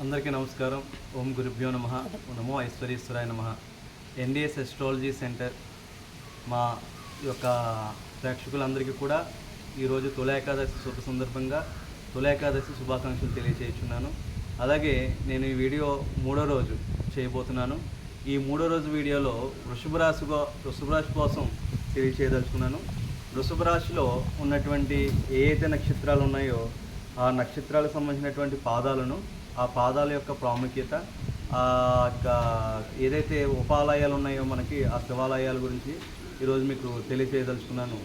అందరికీ నమస్కారం. ఓం గురుభ్యో నమః. నమో ఐశ్వర్యేశ్వరాయ నమః. ఎన్డిఎస్ ఎస్ట్రాలజీ సెంటర్ మా యొక్క ప్రేక్షకులందరికీ కూడా ఈరోజు తొలి ఏకాదశి శుభ సందర్భంగా తొలి ఏకాదశి శుభాకాంక్షలు తెలియజేస్తున్నాను. అలాగే నేను ఈ వీడియో మూడో రోజు చేయబోతున్నాను. ఈ మూడో రోజు వీడియోలో వృషభ రాశి కోసం తెలియజేయదలుచుకున్నాను. వృషభ రాశిలో ఉన్నటువంటి ఏదైతే నక్షత్రాలు ఉన్నాయో ఆ నక్షత్రాలకు సంబంధించినటువంటి పాదాలను, ఆ పాదాల యొక్క ప్రాముఖ్యత, ఆ యొక్క ఏదైతే ఉపాలయాలు ఉన్నాయో మనకి ఆ శివాలయాల గురించి ఈరోజు మీకు తెలియజేయదలుచుకున్నాను.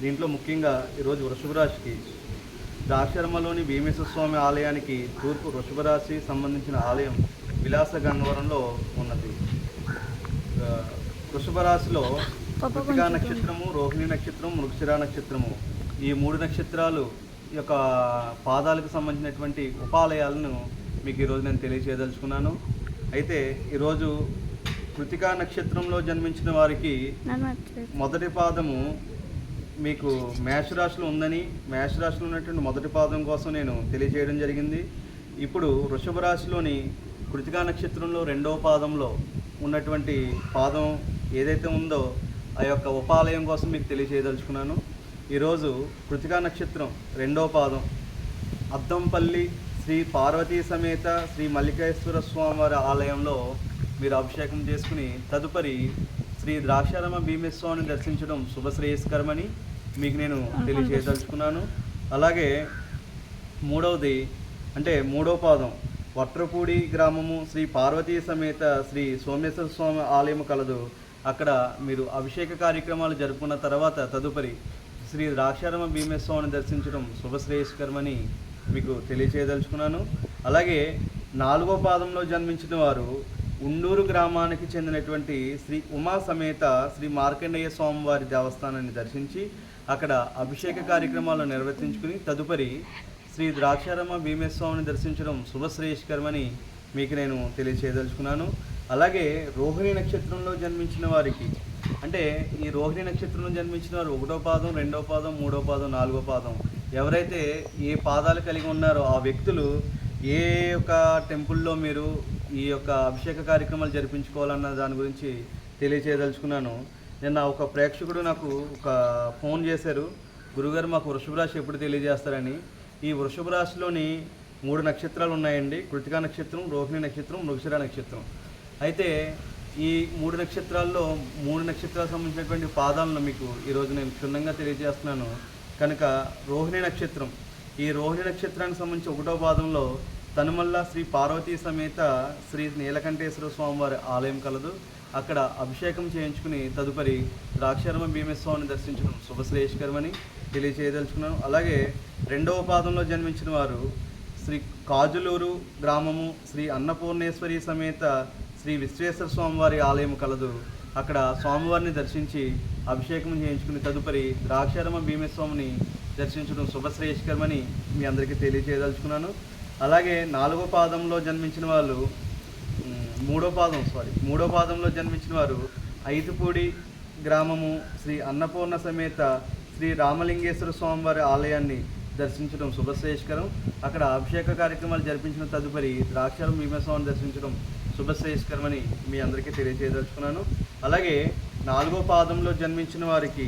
దీంట్లో ముఖ్యంగా ఈరోజు వృషభ రాశికి ద్రాక్షారామంలోని భీమేశ్వర స్వామి ఆలయానికి తూర్పు వృషభ రాశి సంబంధించిన ఆలయం విలాస గంగవరంలో ఉన్నది. వృషభ రాశిలో కృతికా నక్షత్రము, రోహిణి నక్షత్రం, మృగశిర నక్షత్రము, ఈ మూడు నక్షత్రాలు యొక్క పాదాలకు సంబంధించినటువంటి ఉపాలయాలను మీకు ఈరోజు నేను తెలియజేయదలుచుకున్నాను. అయితే ఈరోజు కృతికా నక్షత్రంలో జన్మించిన వారికి మొదటి పాదము మీకు మేషరాశిలో ఉందని, మేషరాశిలో ఉన్నటువంటి మొదటి పాదం కోసం నేను తెలియజేయడం జరిగింది. ఇప్పుడు వృషభ రాశిలోని కృతికా నక్షత్రంలో రెండవ పాదంలో ఉన్నటువంటి పాదం ఏదైతే ఉందో ఆ యొక్క ఉపాలయం కోసం మీకు తెలియజేయదలుచుకున్నాను. ఈరోజు కృతికా నక్షత్రం రెండవ పాదం అద్దంపల్లి శ్రీ పార్వతీ సమేత శ్రీ మల్లికేశ్వర స్వామివారి ఆలయంలో మీరు అభిషేకం చేసుకుని తదుపరి శ్రీ ద్రాక్షారామ భీమేశ్వరుని దర్శించడం శుభశ్రేయస్కరమని మీకు నేను తెలియజేయదలుచుకున్నాను. అలాగే మూడవది అంటే మూడవ పాదం వట్రపూడి గ్రామము శ్రీ పార్వతీ సమేత శ్రీ సోమేశ్వర స్వామి ఆలయం కలదు. అక్కడ మీరు అభిషేక కార్యక్రమాలు జరుపుకున్న తర్వాత తదుపరి శ్రీ ద్రాక్షారామ భీమేశ్వరుని దర్శించడం శుభశ్రేయస్కరమని మీకు తెలియజేయదలుచుకున్నాను. అలాగే నాలుగో పాదంలో జన్మించిన వారు ఉండూరు గ్రామానికి చెందినటువంటి శ్రీ ఉమా సమేత శ్రీ మార్కండేయ స్వామివారి దేవస్థానాన్ని దర్శించి అక్కడ అభిషేక కార్యక్రమాలు నిర్వర్తించుకుని తదుపరి శ్రీ ద్రాక్షారామ భీమేశ్వరుని దర్శించడం శుభశ్రేయస్కరమని మీకు నేను తెలియజేయదలుచుకున్నాను. అలాగే రోహిణి నక్షత్రంలో జన్మించిన వారికి అంటే ఈ రోహిణి నక్షత్రంలో జన్మించిన వారు ఒకటో పాదం, రెండో పాదం, మూడో పాదం, నాలుగో పాదం ఎవరైతే ఏ పాదాలు కలిగి ఉన్నారో ఆ వ్యక్తులు ఏ యొక్క టెంపుల్లో మీరు ఈ యొక్క అభిషేక కార్యక్రమాలు జరిపించుకోవాలన్న దాని గురించి తెలియజేయదలుచుకున్నాను. నిన్న ఒక ప్రేక్షకుడు నాకు ఒక ఫోన్ చేశారు, గురుగారు మాకు వృషభ రాశి ఎప్పుడు తెలియజేస్తారని. ఈ వృషభ రాశిలోని మూడు నక్షత్రాలు ఉన్నాయండి, కృతికా నక్షత్రం, రోహిణి నక్షత్రం, మృగశిర నక్షత్రం. అయితే ఈ మూడు నక్షత్రాల్లో మూడు నక్షత్రాలకు సంబంధించినటువంటి పాదాలను మీకు ఈరోజు నేను క్షుణ్ణంగా తెలియజేస్తున్నాను. కనుక రోహిణి నక్షత్రం, ఈ రోహిణి నక్షత్రానికి సంబంధించి ఒకటో పాదంలో తనుమల్ల శ్రీ పార్వతీ సమేత శ్రీ నీలకంఠేశ్వర స్వామివారి ఆలయం కలదు. అక్కడ అభిషేకం చేయించుకుని తదుపరి ద్రాక్షారామ భీమేశ్వరుని దర్శించడం శుభశ్రేయస్కరమని తెలియజేయదలుచుకున్నాను. అలాగే రెండవ పాదంలో జన్మించిన వారు శ్రీ కాజులూరు గ్రామము శ్రీ అన్నపూర్ణేశ్వరి సమేత శ్రీ విశ్వేశ్వర స్వామివారి ఆలయం కలదు. అక్కడ స్వామివారిని దర్శించి అభిషేకం చేయించుకుని తదుపరి ద్రాక్షారామ భీమేశ్వరుని దర్శించడం శుభశ్రేయస్కరమని మీ అందరికీ తెలియజేయదలుచుకున్నాను. అలాగే నాలుగో పాదంలో జన్మించిన వాళ్ళు మూడో పాదంలో జన్మించిన వారు ఐదుపూడి గ్రామము శ్రీ అన్నపూర్ణ సమేత శ్రీ రామలింగేశ్వర స్వామివారి ఆలయాన్ని దర్శించడం శుభశ్రేయస్కరం. అక్కడ అభిషేక కార్యక్రమాలు జరిపించిన తదుపరి ద్రాక్షారామ భీమేశ్వరుని దర్శించడం శుభశ్రేయస్కరమని మీ అందరికీ తెలియజేయదలుచుకున్నాను. అలాగే నాలుగో పాదంలో జన్మించిన వారికి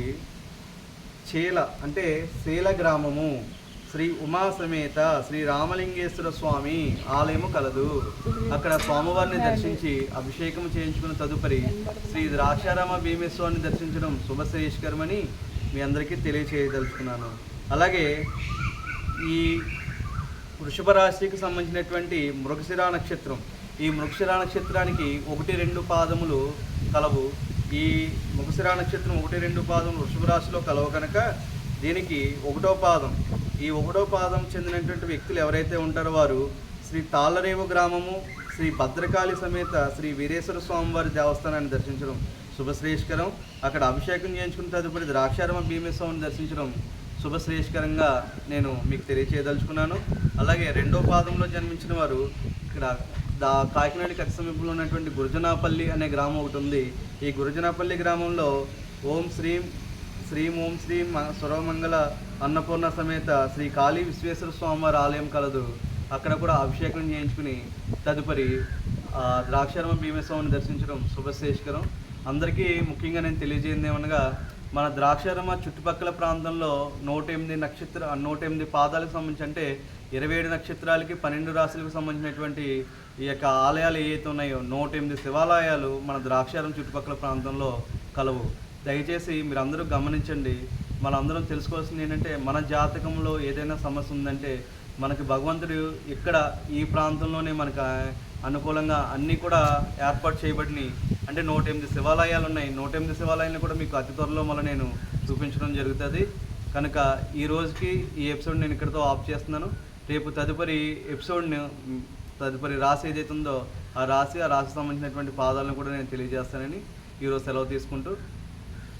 శీల గ్రామము శ్రీ ఉమా సమేత శ్రీ రామలింగేశ్వర స్వామి ఆలయము కలదు. అక్కడ స్వామివారిని దర్శించి అభిషేకం చేయించుకున్న తదుపరి శ్రీ ద్రాక్షారామ భీమేశ్వరుని దర్శించడం శుభశ్రేయస్కరమని మీ అందరికీ తెలియజేయదలుచుకున్నాను. అలాగే ఈ వృషభ రాశికి సంబంధించినటువంటి మృగశిర నక్షత్రం, ఈ మృగశిర నక్షత్రానికి 1-2 పాదములు కలవు. ఈ మృగశిర నక్షత్రం 1-2 పాదములు వృషభ రాశిలో కలవు కనుక దీనికి ఈ ఒకటో పాదం చెందినటువంటి వ్యక్తులు ఎవరైతే ఉంటారో వారు శ్రీ తాళ్ళరేవు గ్రామము శ్రీ భద్రకాళి సమేత శ్రీ వీరేశ్వర స్వామివారి దేవస్థానాన్ని దర్శించడం శుభశ్రేయస్కరం. అక్కడ అభిషేకం చేయించుకున్న తదుపరి ద్రాక్షారామ భీమేశ్వరుని దర్శించడం శుభశ్రేయస్కరంగా నేను మీకు తెలియజేయదలుచుకున్నాను. అలాగే రెండో పాదంలో జన్మించిన వారు ఇక్కడ కాకినాడ కత్తి సమీపంలో ఉన్నటువంటి గురుజనాపల్లి అనే గ్రామం ఒకటి ఉంది. ఈ గురుజనాపల్లి గ్రామంలో ఓం శ్రీం ఓం శ్రీ సర్వమంగళ అన్నపూర్ణ సమేత శ్రీ కాళీ విశ్వేశ్వర స్వామివారి ఆలయం కలదు. అక్కడ కూడా అభిషేకం చేయించుకుని తదుపరి ద్రాక్షారామ భీమస్వామిని దర్శించడం శుభశ్రేష్కరం. అందరికీ ముఖ్యంగా నేను తెలియజేయంది ఏమనగా, మన ద్రాక్షారామ చుట్టుపక్కల ప్రాంతంలో 108 పాదాలకు సంబంధించి, అంటే 27 నక్షత్రాలకి 12 రాశులకు సంబంధించినటువంటి ఈ యొక్క ఆలయాలు ఏవైతే ఉన్నాయో 108 శివాలయాలు మన ద్రాక్షారామం చుట్టుపక్కల ప్రాంతంలో కలవు. దయచేసి మీరు అందరూ గమనించండి. మనందరం తెలుసుకోవాల్సింది ఏంటంటే, మన జాతకంలో ఏదైనా సమస్య ఉందంటే మనకి భగవంతుడు ఇక్కడ ఈ ప్రాంతంలోనే మనకు అనుకూలంగా అన్నీ కూడా ఏర్పాటు చేయబడినాయి. అంటే 108 శివాలయాలు ఉన్నాయి. 108 శివాలయాలను కూడా మీకు అతి త్వరలో మళ్ళీ నేను చూపించడం జరుగుతుంది. కనుక ఈ రోజుకి ఈ ఎపిసోడ్ నేను ఇక్కడితో ఆఫ్ చేస్తున్నాను. రేపు తదుపరి ఎపిసోడ్ని, తదుపరి రాశి ఏదైతే ఉందో ఆ రాశి సంబంధించినటువంటి పాదాలను కూడా నేను తెలియజేస్తానని ఈరోజు సెలవు తీసుకుంటూ